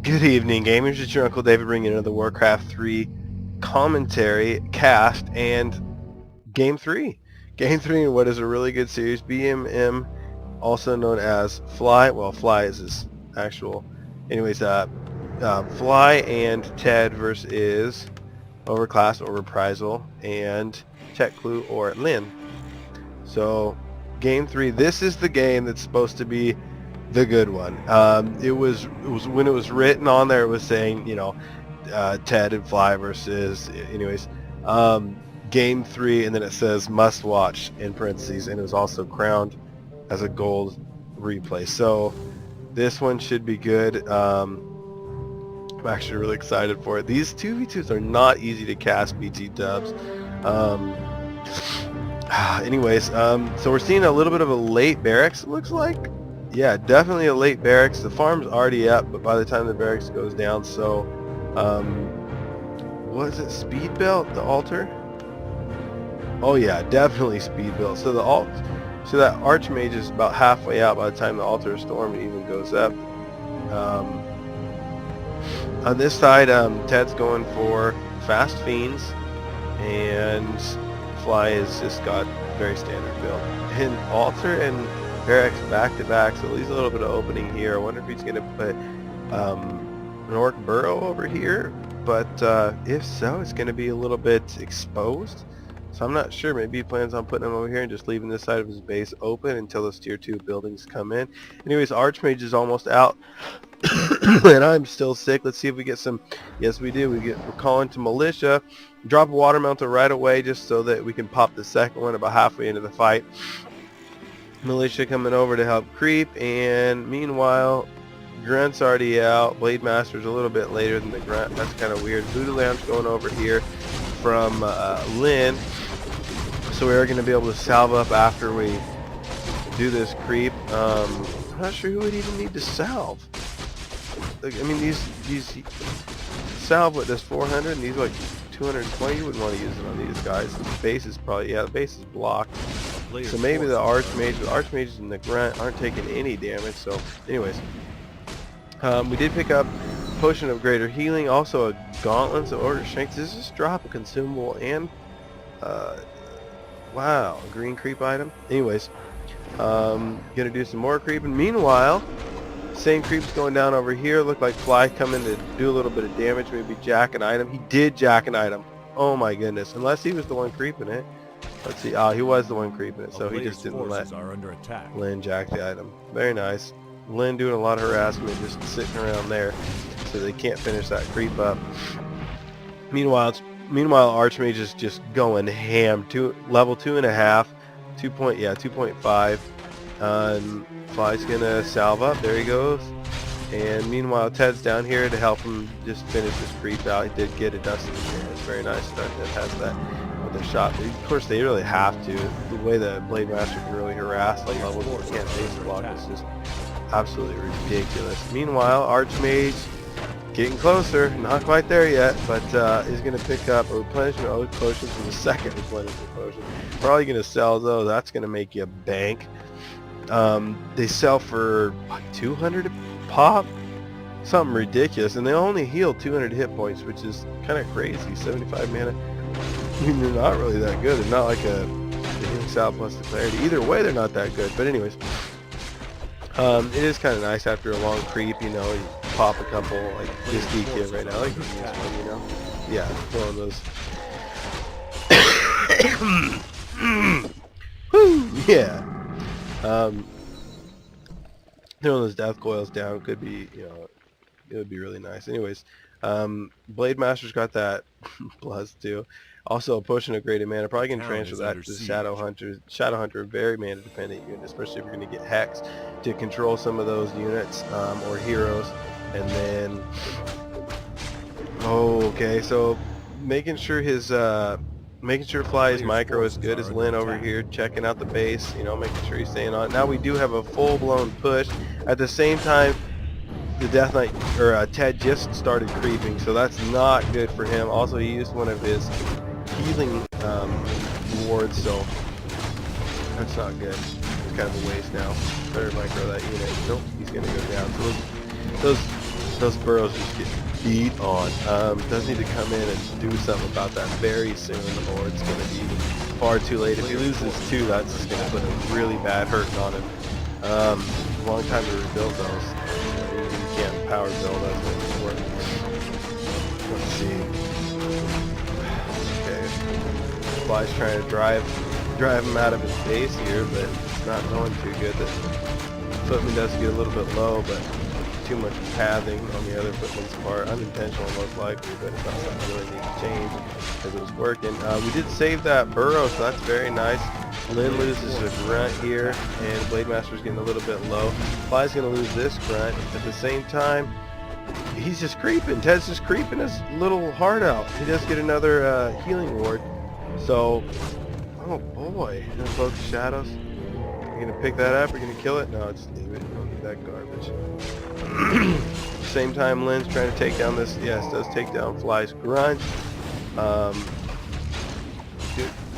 Good evening, gamers. It's your Uncle David bringing another Warcraft 3 commentary, cast, and Game 3. Game 3 in what is a really good series, BMM, also known as Fly. Well, Fly is his actual... Anyways, Fly and Ted versus Overclass or Reprisal and Tech Clue or Lyn. So, Game 3, this is the game that's supposed to be the good one. It was when it was written on there, it was saying, Ted and Fly versus, anyways, Game 3, and then it says must watch in parentheses, and it was also crowned as a gold replay. So this one should be good. I'm actually really excited for it. These 2v2s are not easy to cast, BT dubs. Anyways, so we're seeing a little bit of a late barracks, it looks like. Yeah, definitely a late barracks. The farm's already up, but by the time the barracks goes down, so, what is it, speed belt, the altar? Oh yeah, definitely speed belt. So so that archmage is about halfway out by the time the altar of storm even goes up. On this side, Ted's going for fast fiends, and Fly has just got very standard build. And altar and barracks back to back, so at least a little bit of opening here. I wonder if he's going to put an orc burrow over here, but if so, it's going to be a little bit exposed. So I'm not sure. Maybe he plans on putting him over here and just leaving this side of his base open until those tier 2 buildings come in. Anyways, Archmage is almost out. And I'm still sick. Let's see if we get some. Yes, we do. We're calling to militia. Drop a water elemental right away just so that we can pop the second one about halfway into the fight. Militia coming over to help creep, and meanwhile Grunt's already out. Blade Master's a little bit later than the Grunt. That's kind of weird. Voodoo Lamp's going over here from Lyn, so we are going to be able to salve up after we do this creep. I'm not sure who would even need to salve. Like, I mean, these salve what, this 400 and these like 220. You wouldn't want to use it on these guys. The base is probably, yeah, the base is blocked. So maybe the Archmages and the Grunt aren't taking any damage. So anyways, we did pick up Potion of Greater Healing, also a Gauntlet of Order Strength. Does this drop a consumable and wow, a green creep item? Anyways, gonna do some more creeping. Meanwhile, same creeps going down over here. Look like Fly coming to do a little bit of damage, maybe jack an item. He did jack an item. Oh my goodness, unless he was the one creeping it. Let's see. He was the one creeping it, so he just didn't let Lyn jack the item. Very nice. Lyn doing a lot of harassment, just sitting around there, so they can't finish that creep up. Meanwhile, Archmage is just going ham. Level 2.5, 2.5. Fly's gonna salve up. There he goes. And meanwhile, Ted's down here to help him just finish this creep out. He did get a dusting experience. Very nice. That has that. The shot. Of course, they really have to. The way the Blade Master can really harass like level 4 can't base block is just absolutely ridiculous. Meanwhile, Archmage getting closer, not quite there yet, but is going to pick up a replenishment of potions for the second replenishment potion. Probably going to sell those. That's going to make you bank. They sell for what, 200 a pop, something ridiculous, and they only heal 200 hit points, which is kind of crazy. 75 mana. They're not really that good. They're not like a healing salve plus the clarity. Either way, they're not that good. But anyways, it is kind of nice after a long creep. You pop a couple like this DK right now. Like this one, Yeah, one of those. Woo, yeah. Throwing those death coils down could be, it would be really nice. Anyways, Blade Master's got that plus too. Also, a potion of greater mana. Probably going to transfer that to Shadow Hunter. Shadow Hunter, a very mana dependent unit, especially if you're going to get Hex to control some of those units or heroes. And then, okay, so making sure Fly's micro is good as Lyn over here, checking out the base. Making sure he's staying on. Now we do have a full-blown push. At the same time, the Death Knight or Ted just started creeping, so that's not good for him. Also, he used one of his healing wards, so that's not good. It's kind of a waste now. Better micro that unit. Nope, he's gonna go down. So those those burrows just get beat on. Does need to come in and do something about that very soon, or it's going to be far too late. If he loses 2, that's just going to put a really bad hurting on him. Long time to rebuild those. You can't power build those anymore. Let's see. Okay. Fly's trying to drive him out of his base here, but it's not going too good. The footman does get a little bit low, but too much pathing on the other footman's part. Unintentional most likely, but it's not something we really need to change because it was working. We did save that burrow, so that's very nice. Lyn loses a grunt here, and Blade Master's getting a little bit low. Fly's going to lose this grunt. At the same time, he's just creeping. Ted's just creeping his little heart out. He does get another healing ward. So, oh boy, gonna invoke the shadows. You're gonna pick that up, you're gonna kill it? No, just leave it. You don't need that garbage. Same time, Lyn's trying to take down this. Yes, does take down Fly's grunt.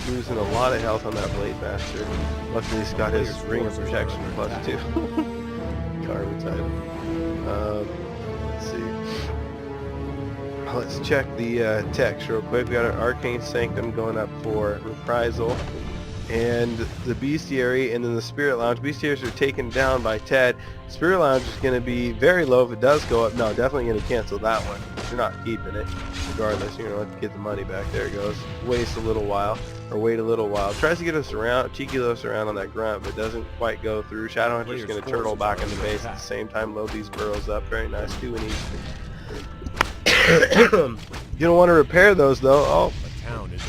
Losing a lot of health on that Blade Master. Luckily, he's got his ring of protection +2. Garbage item. Let's see. Let's check the text real quick. We got an Arcane Sanctum going up for Reprisal, and the Bestiary, and then the Spirit Lounge. Bestiaries are taken down by Ted. Spirit Lounge is going to be very low if it does go up. No, definitely going to cancel that one. You're not keeping it. Regardless, you're going to have to get the money back. There it goes. Waste a little while, or wait a little while. Tries to get us around, cheeky us around on that grunt, but doesn't quite go through. Shadowhunter's going to turtle back in the base at the same time, load these burrows up. Very nice. 2 in each. You don't want to repair those though. Oh,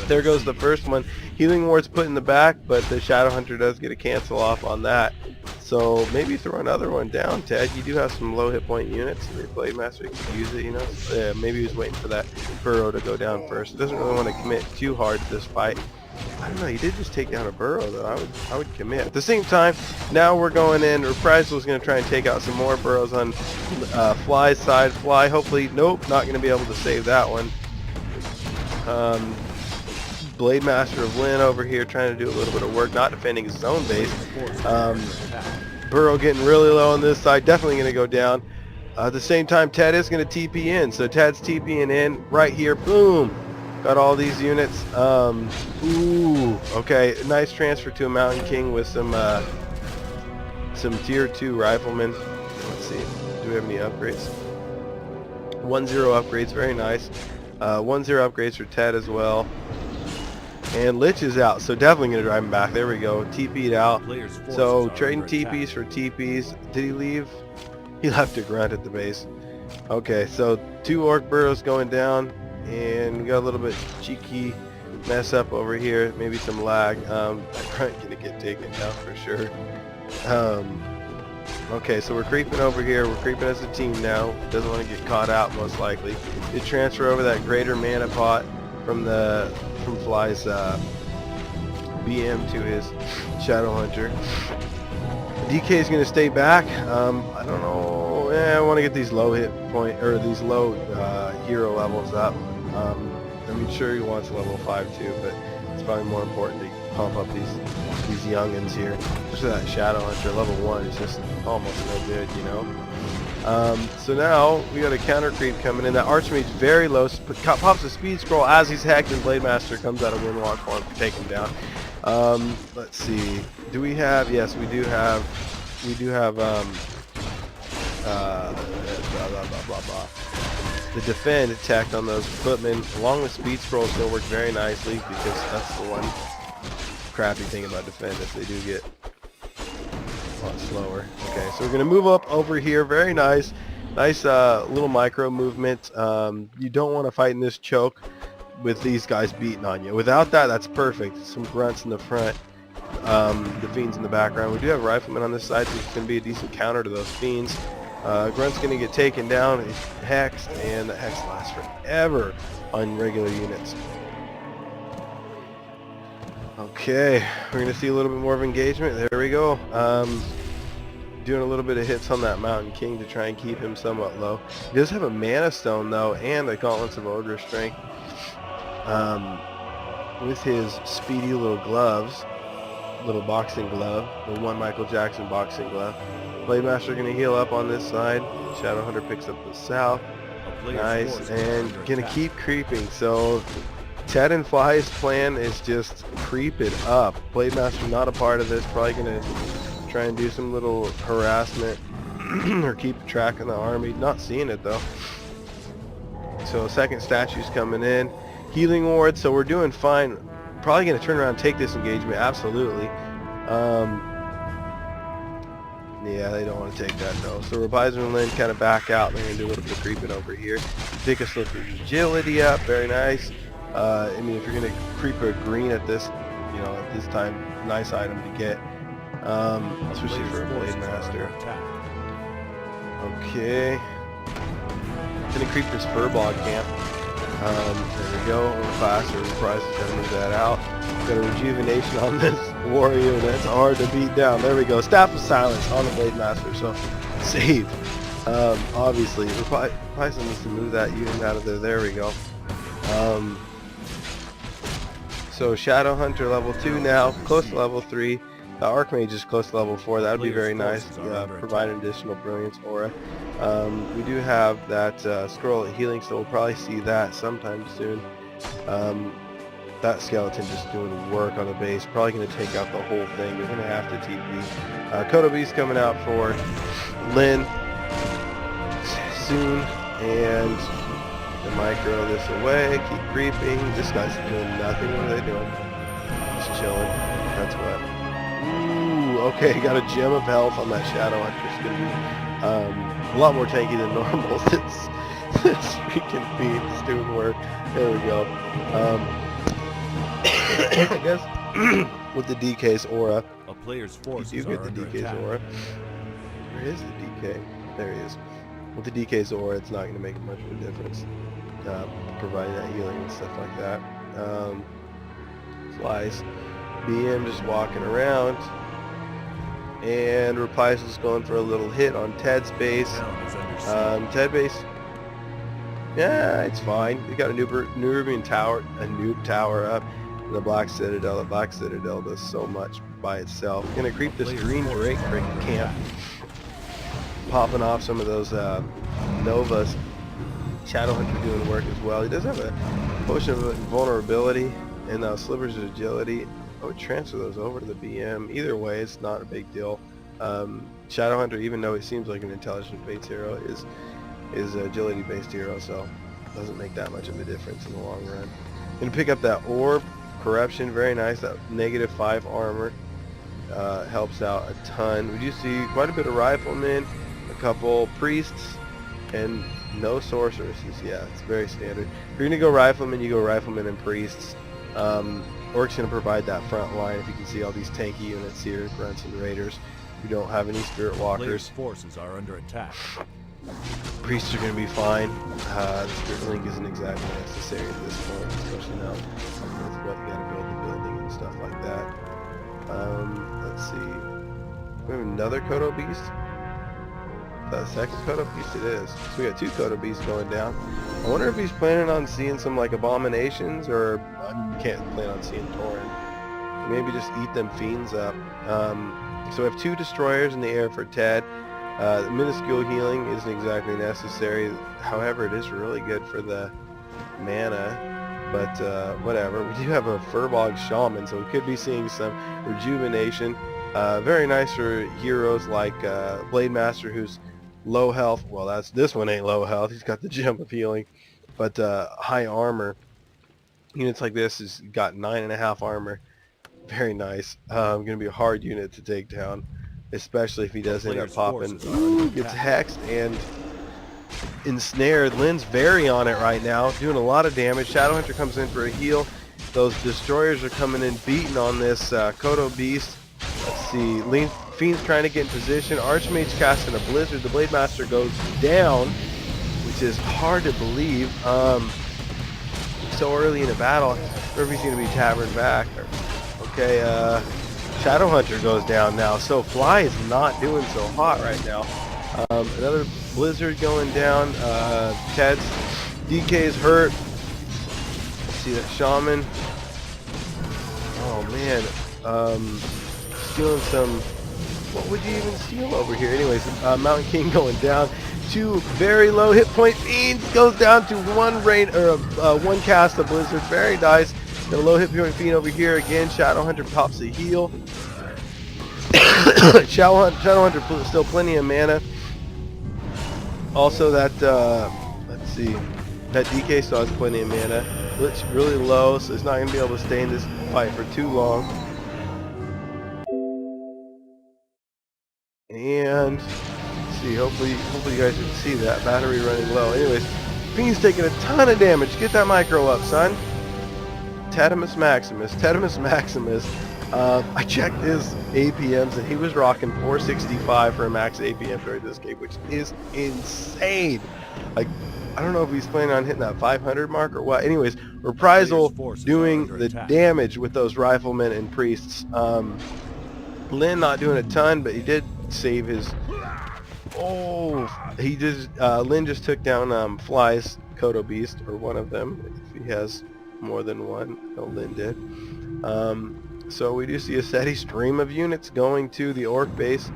there goes the first one. Healing ward's put in the back, but the Shadowhunter does get a cancel off on that. So maybe throw another one down, Ted. You do have some low hit point units. Your Blade Master can use it, you know. Maybe he was waiting for that burrow to go down first. He doesn't really want to commit too hard to this fight. I don't know, you did just take down a burrow though. I would commit. At the same time, now we're going in. Reprisal is going to try and take out some more burrows on Fly's side. Fly, hopefully, nope, not going to be able to save that one. Blade Master of Lyn over here trying to do a little bit of work, not defending his own base. Burrow getting really low on this side, definitely going to go down. At the same time, Ted is going to TP in, so Ted's TPing in right here. Boom! Got all these units. Ooh, okay, nice transfer to a Mountain King with some tier 2 riflemen. Let's see, do we have any upgrades? 1-0 upgrades, very nice. 1-0 upgrades for Ted as well. And Lich is out, so definitely going to drive him back. There we go, TP'd out. So trading TPs for TPs. Did he leave? He left a grunt at the base. Okay, so 2 orc burrows going down. And we got a little bit cheeky mess up over here, maybe some lag. That grunt gonna get taken down for sure. Okay, so we're creeping over here. We're creeping as a team now. Doesn't want to get caught out most likely. Did transfer over that greater mana pot from Fly's BM to his Shadowhunter. DK is gonna stay back. I don't know. I want to get these low hit point or these low hero levels up. I mean, sure he wants level 5 too, but it's probably more important to pump up these youngins here. Especially that Shadowhunter level 1 is just almost no good, you know. So now we got a counter creep coming in. That Archmage's very low. Pops a speed scroll as he's hacked, and Blade Master comes out of Windwalk for him to take him down. Let's see. Do we have? Yes, we do have. We do have. Blah, blah, blah, blah, blah. The defend attack on those footmen along with speed scroll is going to work very nicely, because that's the one crappy thing about defend is they do get a lot slower. Okay, so we're going to move up over here. Very nice. Nice little micro movement. You don't want to fight in this choke with these guys beating on you. Without that, that's perfect. Some grunts in the front. The fiends in the background. We do have riflemen on this side, so it's going to be a decent counter to those fiends. Grunt's going to get taken down, it's hexed, and the hex lasts forever on regular units. Okay, we're going to see a little bit more of engagement. There we go. Doing a little bit of hits on that Mountain King to try and keep him somewhat low. He does have a Mana Stone, though, and the Gauntlets of Ogre Strength. With his speedy little gloves, little boxing glove, the one Michael Jackson boxing glove. Blade Master going to heal up on this side. Shadowhunter picks up the south. Nice, and gonna keep creeping. So Ted and Fly's plan is just creep it up. Blademaster not a part of this. Probably gonna try and do some little harassment or keep track of the army. Not seeing it though. So second statue's coming in. Healing ward, so we're doing fine. Probably gonna turn around and take this engagement, absolutely. Yeah, they don't want to take that though. So Reprisal Lyn kind of back out. They're gonna do a little bit of creeping over here. Take a slip of agility up, very nice. I mean, if you're gonna creep a green at this, you know, at this time, nice item to get, especially for a Blade Master. Okay, gonna creep this Furbog camp. There we go. Faster Reprisal is gonna move that out. Got a rejuvenation on this warrior, and that's hard to beat down. There we go. Staff of Silence on the Blade Master, so save. Obviously, Reprisal needs to move that unit out of there. There we go. So Shadowhunter level 2 now, close to level 3. The Archmage is close to level 4. That would be very nice. Provide an additional Brilliance aura. We do have that Scroll of Healing, so we'll probably see that sometime soon. That skeleton just doing work on the base. Probably going to take out the whole thing. They're going to have to TP. Kodo Beast coming out for Lyn soon, and the micro this away. Keep creeping. This guy's doing nothing. What are they doing? Just chilling. That's what. Ooh, okay, got a gem of health on that Shadowhunter. It's going to be a lot more tanky than normal. This freaking beast doing work. There we go. I guess with the DK's aura, a player's forces you do get the DK's aura. Where is the DK? There he is. With the DK's aura, it's not going to make much of a difference, providing that healing and stuff like that. Flies. BM just walking around, and Reprisal going for a little hit on Ted's base. Ted base. Yeah, it's fine. We got a Nubian tower, a noob tower up. The Black Citadel. The Black Citadel does so much by itself. Gonna creep this green Drake camp, popping off some of those Novas. Shadowhunter doing work as well. He does have a potion of invulnerability and slivers of agility. I would transfer those over to the BM. Either way, it's not a big deal. Shadowhunter, even though he seems like an intelligence-based hero, is an agility-based hero, so it doesn't make that much of a difference in the long run. Gonna pick up that orb. Corruption, very nice. That -5 armor helps out a ton. We do see quite a bit of riflemen, a couple priests, and no sorceresses. Yeah, it's very standard. If you're gonna go riflemen, you go riflemen and priests. Orc's gonna provide that front line. If you can see all these tanky units here, grunts and raiders. We don't have any spirit walkers. Forces are under attack. Priests are going to be fine. The Spirit Link isn't exactly necessary at this point, especially now with what you got to build the building and stuff like that. Let's see. We have another Kodo Beast. The second Kodo Beast it is. So we got 2 Kodo Beasts going down. I wonder if he's planning on seeing some like abominations, or I can't plan on seeing Tauren. Maybe just eat them fiends up. So we have 2 destroyers in the air for Ted. The minuscule healing isn't exactly necessary, however it is really good for the mana, but whatever. We do have a Furbog Shaman, so we could be seeing some rejuvenation. Very nice for heroes like Blade Master, who's low health. Well, this one ain't low health, he's got the gem of healing, but high armor. Units like this has got 9.5 armor. Very nice. Going to be a hard unit to take down, especially if he does end up popping. Ooh, gets hexed and ensnared. Lyn's very on it right now, doing a lot of damage. Shadowhunter comes in for a heal. Those destroyers are coming in beating on this Kodo Beast. Let's see, Fiend's trying to get in position. Archmage casting a blizzard. The Blade Master goes down, which is hard to believe. So early in the battle, Murphy's going to be taverned back. Okay, Shadowhunter goes down now, so Fly is not doing so hot right now. Another blizzard going down. Ted's DK is hurt. Let's see that Shaman. Oh man, stealing some. What would you even steal over here? Anyways, Mountain King going down. two very low hit point fiends. Goes down to one cast of Blizzard. Very nice. Got a low hit point fiend over here again. Shadowhunter pops a heal. Shadowhunter still plenty of mana. Also that let's see, that DK still has plenty of mana. It's really low, so it's not going to be able to stay in this fight for too long. And let's see, hopefully you guys can see that battery running low. Anyways, Fiend's taking a ton of damage. Get that micro up, son. Tedimus Maximus. I checked his APMs and he was rocking 465 for a max APM during this game, which is insane. Like, I don't know if he's planning on hitting that 500 mark or what. Anyways, Reprisal doing the damage with those riflemen and priests. Lyn not doing a ton, but he did save his... Lyn just took down Fly's Kodo Beast, or one of them, if he has more than one. No, Lyn did. So we do see a steady stream of units going to the orc base.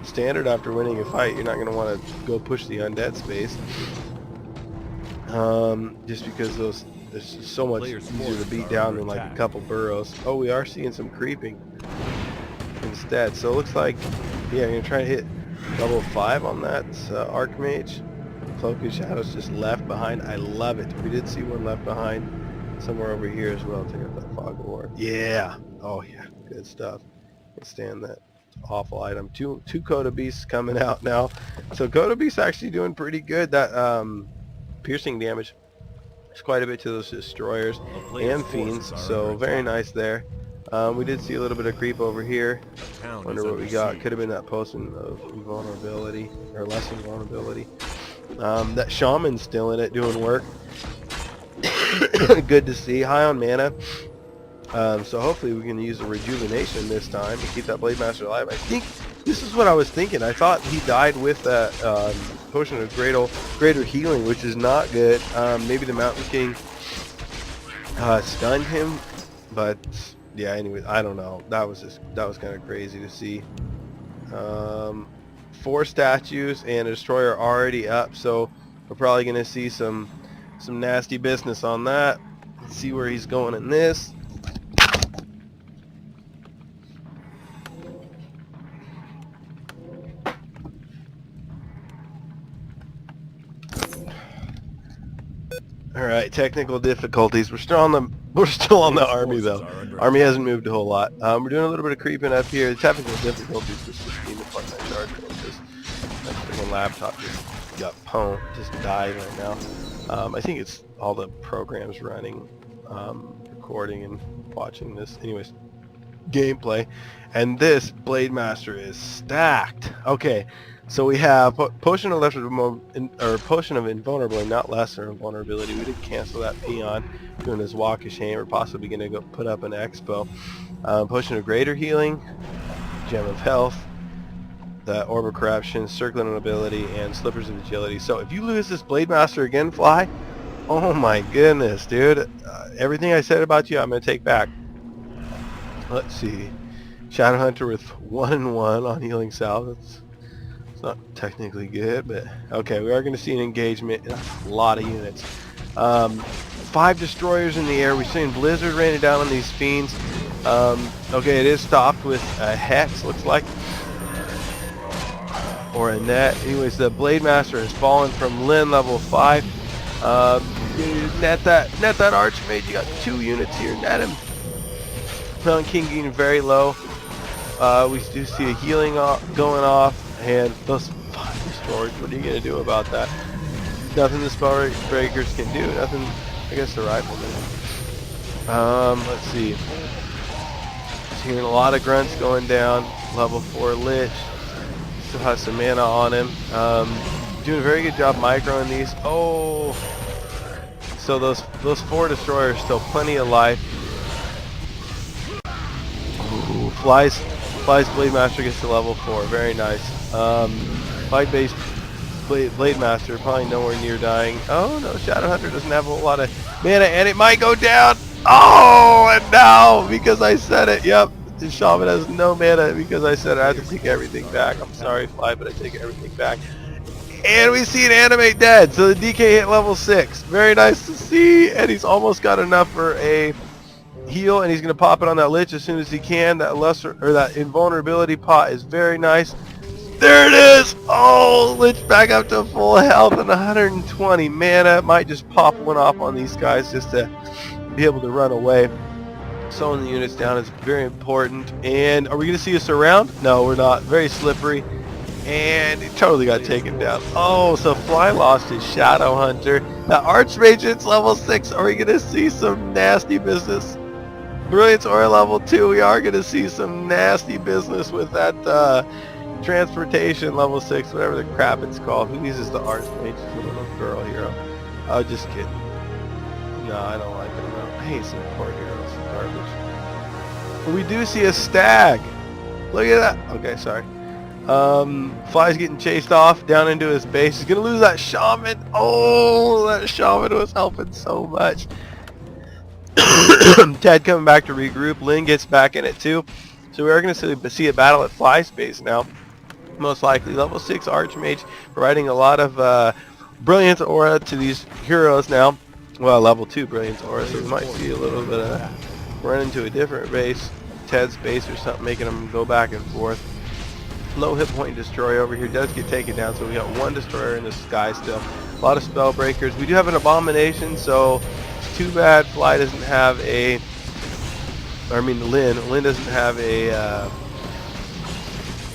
Standard after winning a fight, you're not going to want to go push the undead space. Just because there's just so much easier to beat down than like a couple burrows. Oh, we are seeing some creeping instead. So it looks like, yeah, I'm going to try to hit level 5 on that Archmage. Cloak of Shadows just left behind. I love it. We did see one left behind somewhere over here as well. Take out that Fog of War. Yeah. Oh yeah. Good stuff. Can't stand that awful item. Two Kodo Beasts coming out now. So Kodo Beasts actually doing pretty good. That piercing damage is quite a bit to those destroyers and fiends. So very nice there. We did see a little bit of creep over here. Wonder what we got. Could have been that potion of invulnerability or less invulnerability. That shaman's still in it doing work. Good to see. High on mana. So hopefully we can use a rejuvenation this time to keep that Blade Master alive. I think this is what I was thinking. I thought he died with that potion of greater healing, which is not good. Maybe the Mountain King stunned him, but yeah. Anyway, I don't know. That was kind of crazy to see. 4 statues and a destroyer already up, so we're probably going to see some nasty business on that. Let's see where he's going in this. Alright, technical difficulties. We're still on the army though. Army hasn't moved a whole lot. We're doing a little bit of creeping up here. The technical difficulties was just being the part of my charger because my freaking laptop just died right now. I think it's all the programs running, recording and watching this. Anyways, gameplay, and this Blade Master is stacked. Okay, so we have potion of potion of invulnerability, not lesser invulnerability. We did cancel that peon doing his walk of shame. We're possibly going to go put up an expo. Potion of greater healing, gem of health, the orb of corruption, circling ability, and slippers of agility. So if you lose this Blade Master again, Fly, oh my goodness, dude, everything I said about you I'm going to take back. Let's see, Shadowhunter with 1 and 1 on healing salve. It's not technically good, but okay, we are going to see an engagement. A lot of units. 5 destroyers in the air. We've seen Blizzard raining down on these fiends. Okay, it is stopped with a Hex, looks like, or a net. Anyways, the Blade Master has fallen from Lyn level 5. Net that Archmage. You got 2 units here. Net him. Mountain King getting very low. We do see a healing going off, and those 5 destroyers. What are you gonna do about that? Nothing the spell breakers can do. Nothing. I guess the riflemen. Let's see. Just hearing a lot of grunts going down. Level 4 Lich. Still has some mana on him. Doing a very good job microing these. Oh, so those 4 destroyers still plenty of life. Ooh, Fly's Blade Master gets to level 4. Very nice. Fight-based Blade Master probably nowhere near dying. Oh no, Shadowhunter doesn't have a whole lot of mana, and it might go down. Oh, and now because I said it. Yep. The Shaman has no mana because I said I have to take everything back. I'm sorry, Fly, but I take everything back. And we see it animate dead. So the DK hit level 6. Very nice to see. And he's almost got enough for a heal, and he's going to pop it on that Lich as soon as he can. That lesser, or that invulnerability pot is very nice. There it is! Oh, Lich back up to full health and 120 mana. Might just pop one off on these guys just to be able to run away. Slowing the units down is very important. And are we going to see a surround? No, we're not. Very slippery. And he totally got taken down. Oh, so Fly lost his Shadow Hunter. Now Archmage hits level 6. Are we going to see some nasty business? Brilliance Aura level 2. We are going to see some nasty business with that transportation level 6, whatever the crap it's called. Who uses the Archmage? It's a little girl hero. Oh, just kidding. No, I don't like it. No. I hate some poor heroes. Garbage. But we do see a stag. Look at that. Okay, sorry. Fly's getting chased off down into his base. He's gonna lose that shaman. Oh, that shaman was helping so much. Ted coming back to regroup. Lyn gets back in it too. So we are gonna see a battle at Fly's base now. Most likely level 6 Archmage, providing a lot of Brilliance Aura to these heroes now. Well, level 2 Brilliance Aura, so we might see a little bit of run into a different base, Ted's base or something, making them go back and forth. Low hit point destroyer over here does get taken down, so we got one destroyer in the sky still. A lot of spell breakers. We do have an abomination, so it's too bad Fly doesn't have a, or I mean Lyn doesn't have a,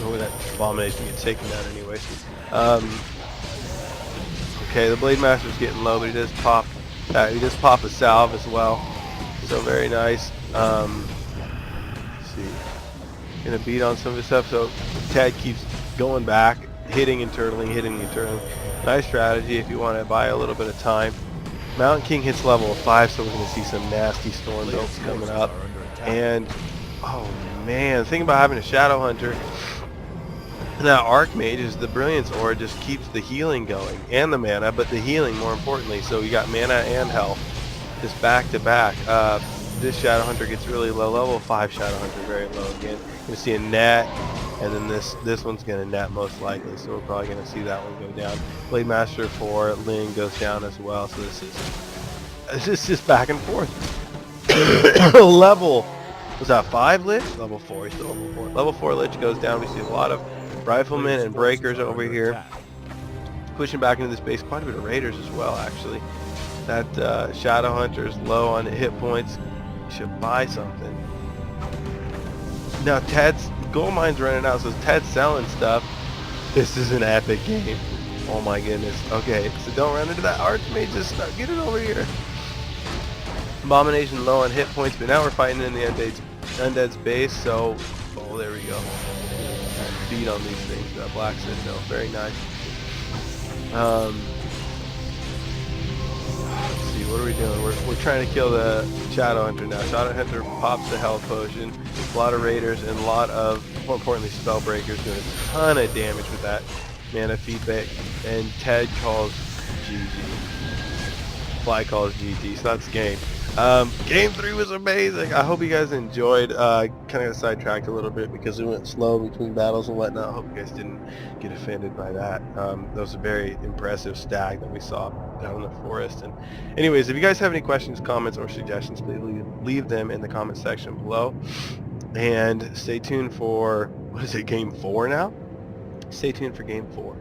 oh, that abomination gets taken down anyway. Okay, the Blade Master's getting low, but he does pop a salve as well. So very nice. Let's see. Gonna beat on some of his stuff, so Ted keeps going back, hitting internally. Nice strategy if you want to buy a little bit of time. Mountain King hits level 5, so we're gonna see some nasty storm builds coming up. And oh man, the thing about having a Shadow Hunter and that Archmage is the Brilliance Aura just keeps the healing going, and the mana, but the healing more importantly. So you got mana and health just back to back. This Shadow Hunter gets really low. Level 5 Shadow Hunter very low again. You're gonna see a net, and then this one's gonna net most likely. So we're probably gonna see that one go down. Blade Master for Lyn goes down as well. So this is just back and forth. Level was that 5 Lich? Level 4. He's still level 4. Level 4 Lich goes down. We see a lot of Riflemen and Breakers over here, pushing back into this base. Quite a bit of Raiders as well, actually. That Shadow Hunter's low on hit points. Should buy something. Now Ted's gold mine's running out, so Ted's selling stuff. This is an epic game. Oh my goodness. Okay, so don't run into that Archmage. Just get it over here. Abomination low on hit points, but now we're fighting in the Undead's base. So, oh, there we go. Beat on these things. Black Citadel, very nice. Let's see, what are we doing? We're trying to kill the Shadow Hunter now. Shadow Hunter pops the health potion. A lot of Raiders and a lot of, more importantly, spell breakers doing a ton of damage with that mana feedback. And Ted calls GG. Fly calls GG. So that's the game. Game 3 was amazing. I hope you guys enjoyed. Kind of got sidetracked a little bit because we went slow between battles and whatnot. I hope you guys didn't get offended by that. That was a very impressive stag that we saw down in the forest. And anyways, if you guys have any questions, comments, or suggestions, please leave them in the comment section below. And stay tuned for, what is it, Game 4 now? Stay tuned for Game 4.